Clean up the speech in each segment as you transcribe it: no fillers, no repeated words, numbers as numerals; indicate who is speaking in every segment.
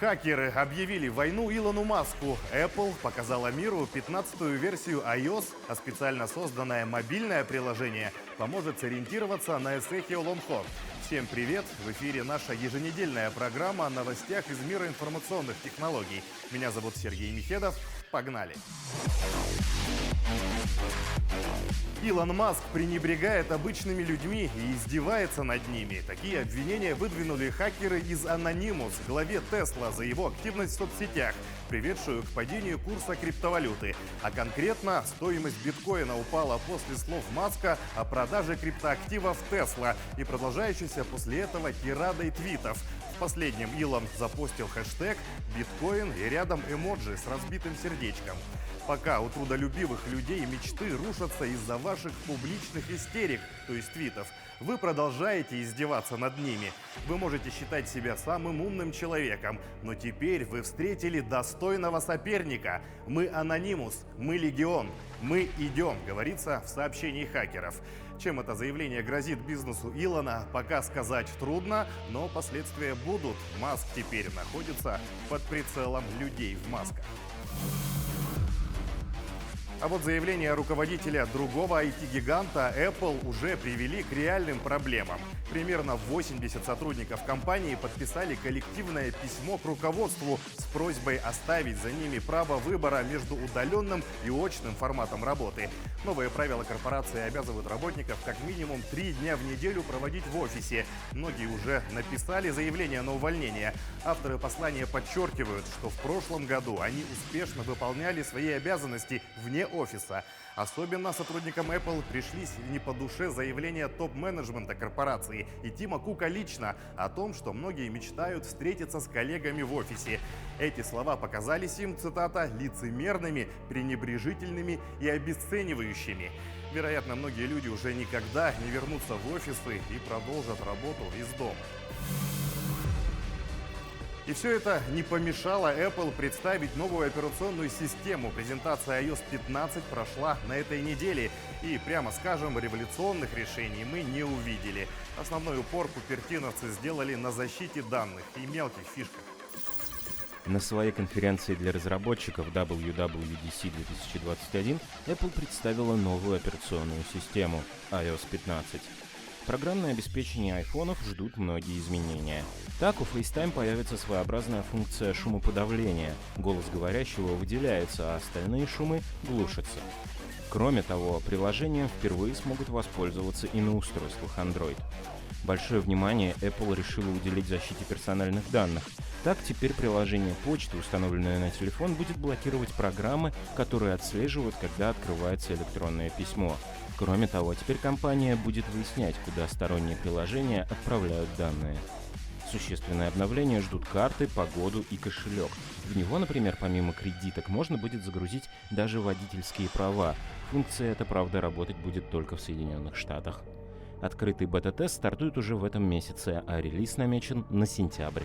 Speaker 1: Хакеры объявили войну Илону Маску. Apple показала миру 15-ю версию iOS, а специально созданное мобильное приложение поможет сориентироваться на Эсэхио Лонхо. Всем привет! В эфире наша еженедельная программа о новостях из мира информационных технологий. Меня зовут Сергей Михедов. Погнали! Илон Маск пренебрегает обычными людьми и издевается над ними. Такие обвинения выдвинули хакеры из Anonymous главе Tesla за его активность в соцсетях, приведшую к падению курса криптовалюты. А конкретно стоимость биткоина упала после слов Маска о продаже криптоактивов Tesla и продолжающейся после этого тирадой твитов. В последнем Илон запостил хэштег «биткоин» и рядом эмоджи с разбитым сердечком. Пока у трудолюбивых людей мечты рушатся из-за ваших публичных истерик, то есть твитов, вы продолжаете издеваться над ними. Вы можете считать себя самым умным человеком, но теперь вы встретили достойного соперника. Мы Anonymous, мы Легион, мы идем, говорится в сообщении хакеров. Чем это заявление грозит бизнесу Илона, пока сказать трудно, но последствия будут. Маск теперь находится под прицелом людей в масках. А вот заявления руководителя другого IT-гиганта Apple уже привели к реальным проблемам. Примерно 80 сотрудников компании подписали коллективное письмо к руководству с просьбой оставить за ними право выбора между удаленным и очным форматом работы. Новые правила корпорации обязывают работников как минимум 3 дня в неделю проводить в офисе. Многие уже написали заявление на увольнение. Авторы послания подчеркивают, что в прошлом году они успешно выполняли свои обязанности вне офиса. Особенно сотрудникам Apple пришлись не по душе заявления топ-менеджмента корпорации и Тима Кука лично о том, что многие мечтают встретиться с коллегами в офисе. Эти слова показались им, цитата, лицемерными, пренебрежительными и обесценивающими. Вероятно, многие люди уже никогда не вернутся в офисы и продолжат работу из дома. И все это не помешало Apple представить новую операционную систему. Презентация iOS 15 прошла на этой неделе. И, прямо скажем, революционных решений мы не увидели. Основной упор купертиновцы сделали на защите данных и мелких фишках.
Speaker 2: На своей конференции для разработчиков WWDC 2021 Apple представила новую операционную систему iOS 15. Программное обеспечение айфонов ждут многие изменения. Так, у FaceTime появится своеобразная функция шумоподавления. Голос говорящего выделяется, а остальные шумы глушатся. Кроме того, приложением впервые смогут воспользоваться и на устройствах Android. Большое внимание Apple решила уделить защите персональных данных. Так, теперь приложение почты, установленное на телефон, будет блокировать программы, которые отслеживают, когда открывается электронное письмо. Кроме того, теперь компания будет выяснять, куда сторонние приложения отправляют данные. Существенные обновления ждут карты, погоду и кошелек. В него, например, помимо кредиток, можно будет загрузить даже водительские права. Функция эта, правда, работать будет только в Соединенных Штатах. Открытый бета-тест стартует уже в этом месяце, а релиз намечен на сентябрь.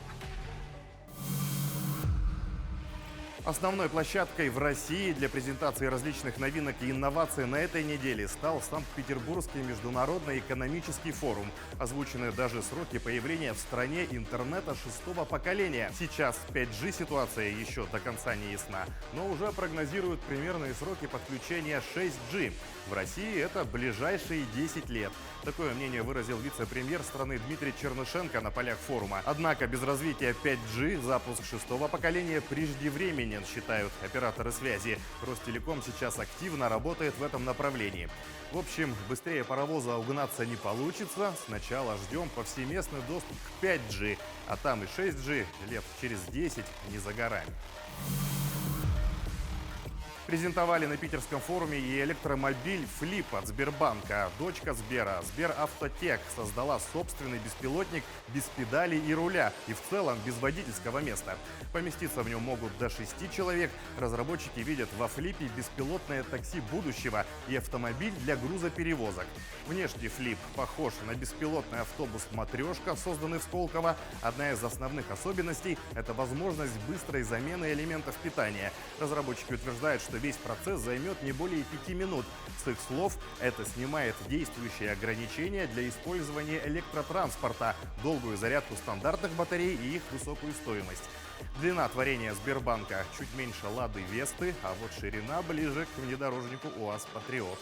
Speaker 1: Основной площадкой в России для презентации различных новинок и инноваций на этой неделе стал Санкт-Петербургский международный экономический форум. Озвучены даже сроки появления в стране интернета 6-го поколения. Сейчас 5G ситуация еще до конца не ясна, но уже прогнозируют примерные сроки подключения 6G. В России это ближайшие 10 лет. Такое мнение выразил вице-премьер страны Дмитрий Чернышенко на полях форума. Однако без развития 5G запуск 6-го поколения преждевременен, считают операторы связи. Ростелеком сейчас активно работает в этом направлении. В общем, быстрее паровоза угнаться не получится. Сначала ждем повсеместный доступ к 5G, а там и 6G лет через 10 не за горами. Презентовали на питерском форуме и электромобиль Flip от Сбербанка. Дочка Сбера, Сберавтотех, создала собственный беспилотник без педалей и руля и в целом без водительского места. Поместиться в нем могут до 6 человек. Разработчики видят во Флипе беспилотное такси будущего и автомобиль для грузоперевозок. Внешне Flip похож на беспилотный автобус «Матрешка», созданный в Сколково. Одна из основных особенностей – это возможность быстрой замены элементов питания. Разработчики утверждают, что что весь процесс займет не более 5 минут. С их слов, это снимает действующие ограничения для использования электротранспорта, долгую зарядку стандартных батарей и их высокую стоимость. Длина творения Сбербанка чуть меньше «Лады Весты», а вот ширина ближе к внедорожнику УАЗ «Патриот».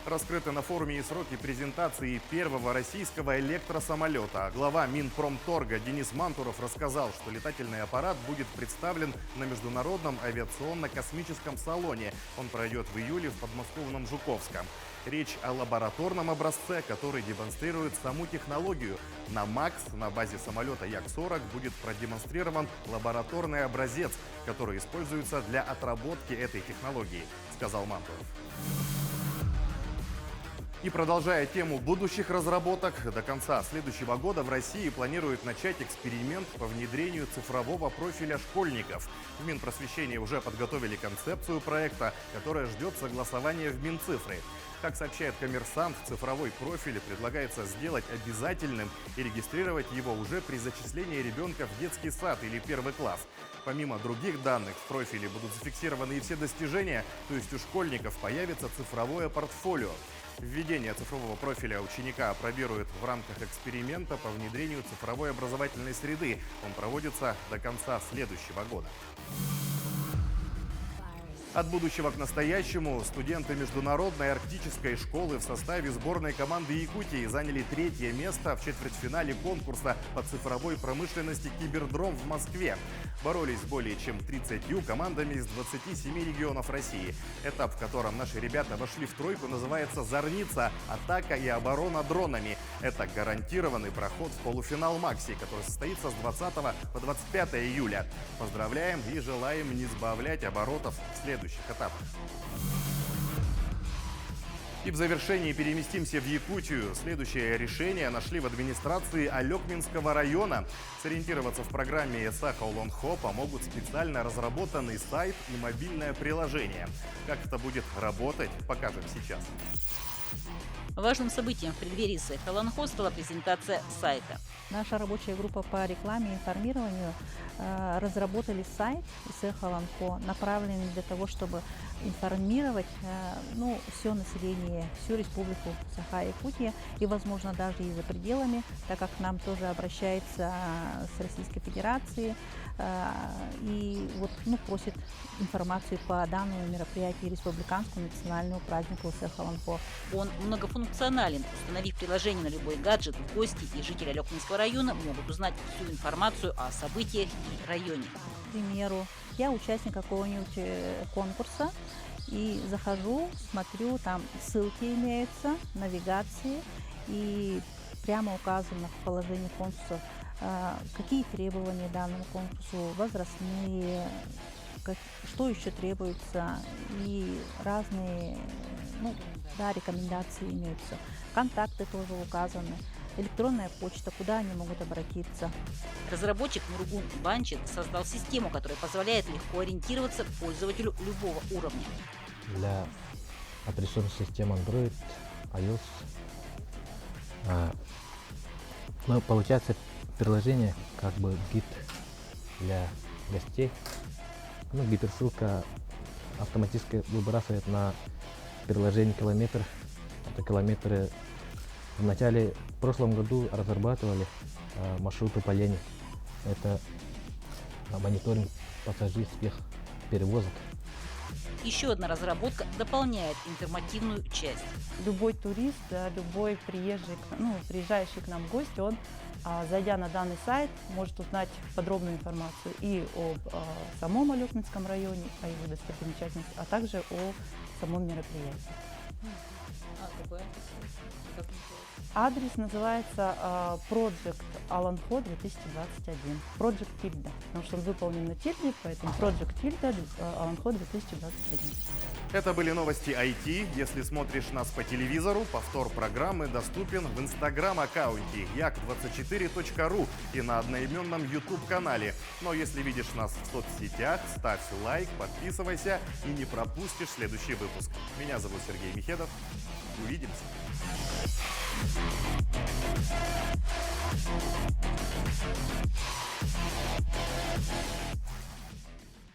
Speaker 1: Раскрыты на форуме и сроки презентации первого российского электросамолета. Глава Минпромторга Денис Мантуров рассказал, что летательный аппарат будет представлен на Международном авиационно-космическом салоне. Он пройдет в июле в подмосковном Жуковском. Речь о лабораторном образце, который демонстрирует саму технологию. На МАКС, на базе самолета Як-40, будет продемонстрирован лабораторный образец, который используется для отработки этой технологии, сказал Мантуров. И продолжая тему будущих разработок, до конца следующего года в России планируют начать эксперимент по внедрению цифрового профиля школьников. В Минпросвещении уже подготовили концепцию проекта, которая ждет согласования в Минцифры. Как сообщает «Коммерсант», цифровой профиль предлагается сделать обязательным и регистрировать его уже при зачислении ребенка в детский сад или первый класс. Помимо других данных, в профиле будут зафиксированы и все достижения, то есть у школьников появится цифровое портфолио. Введение цифрового профиля ученика опробируют в рамках эксперимента по внедрению цифровой образовательной среды. Он проводится до конца следующего года. От будущего к настоящему студенты Международной арктической школы в составе сборной команды Якутии заняли 3-е место в четвертьфинале конкурса по цифровой промышленности «Кибердром» в Москве. Боролись более чем 30 командами из 27 регионов России. Этап, в котором наши ребята вошли в тройку, называется «Зорница. Атака и оборона дронами». Это гарантированный проход в полуфинал «Макси», который состоится с 20 по 25 июля. Поздравляем и желаем не сбавлять оборотов в следующих этапах. И в завершении переместимся в Якутию. Следующее решение нашли в администрации Алекминского района. Сориентироваться в программе «Сахалонхо» помогут специально разработанный сайт и мобильное приложение. Как это будет работать, покажем сейчас.
Speaker 3: Важным событием в преддверии Сахалонхо стала презентация сайта.
Speaker 4: Наша рабочая группа по рекламе и информированию разработали сайт Сахалонхо, направленный для того, чтобы информировать все население, всю республику Саха-Якутия и, возможно, даже и за пределами, так как к нам тоже обращается с Российской Федерации и просит информацию по данному мероприятию республиканскому национальному празднику Сахалонхо.
Speaker 3: Он многофункционален. Установив приложение на любой гаджет, гости и жители Алекминского района могут узнать всю информацию о событиях и районе.
Speaker 4: К примеру, я участник какого-нибудь конкурса и захожу, смотрю, там ссылки имеются, навигации, и прямо указано в положении конкурса, какие требования данному конкурсу, возрастные, что еще требуется, и разные рекомендации имеются. Контакты тоже указаны. Электронная почта, куда они могут обратиться.
Speaker 3: Разработчик Нургун Банчин создал систему, которая позволяет легко ориентироваться пользователю любого уровня.
Speaker 5: Для операционных систем Android, iOS, получается приложение как бы гид для гостей. Гиперссылка автоматически выбрасывает на приложение километр. Это километры. В прошлом году разрабатывали маршруты по лени. Это мониторинг пассажирских перевозок.
Speaker 3: Еще одна разработка дополняет информативную часть.
Speaker 6: Любой турист, любой приезжающий к нам в гости, он, зайдя на данный сайт, может узнать подробную информацию и об самом Алекминском районе, о его достопримечательностях, а также о самом мероприятии.
Speaker 3: Какой
Speaker 6: адрес называется Project Alanho 2021. Project Tilda, потому что он выполнен на тильде, поэтому Project Tilda Alanho 2021.
Speaker 1: Это были новости IT. Если смотришь нас по телевизору, повтор программы доступен в инстаграм-аккаунте yak24.ru и на одноименном YouTube-канале. Но если видишь нас в соцсетях, ставь лайк, подписывайся и не пропустишь следующий выпуск. Меня зовут Сергей Михедов. Увидимся.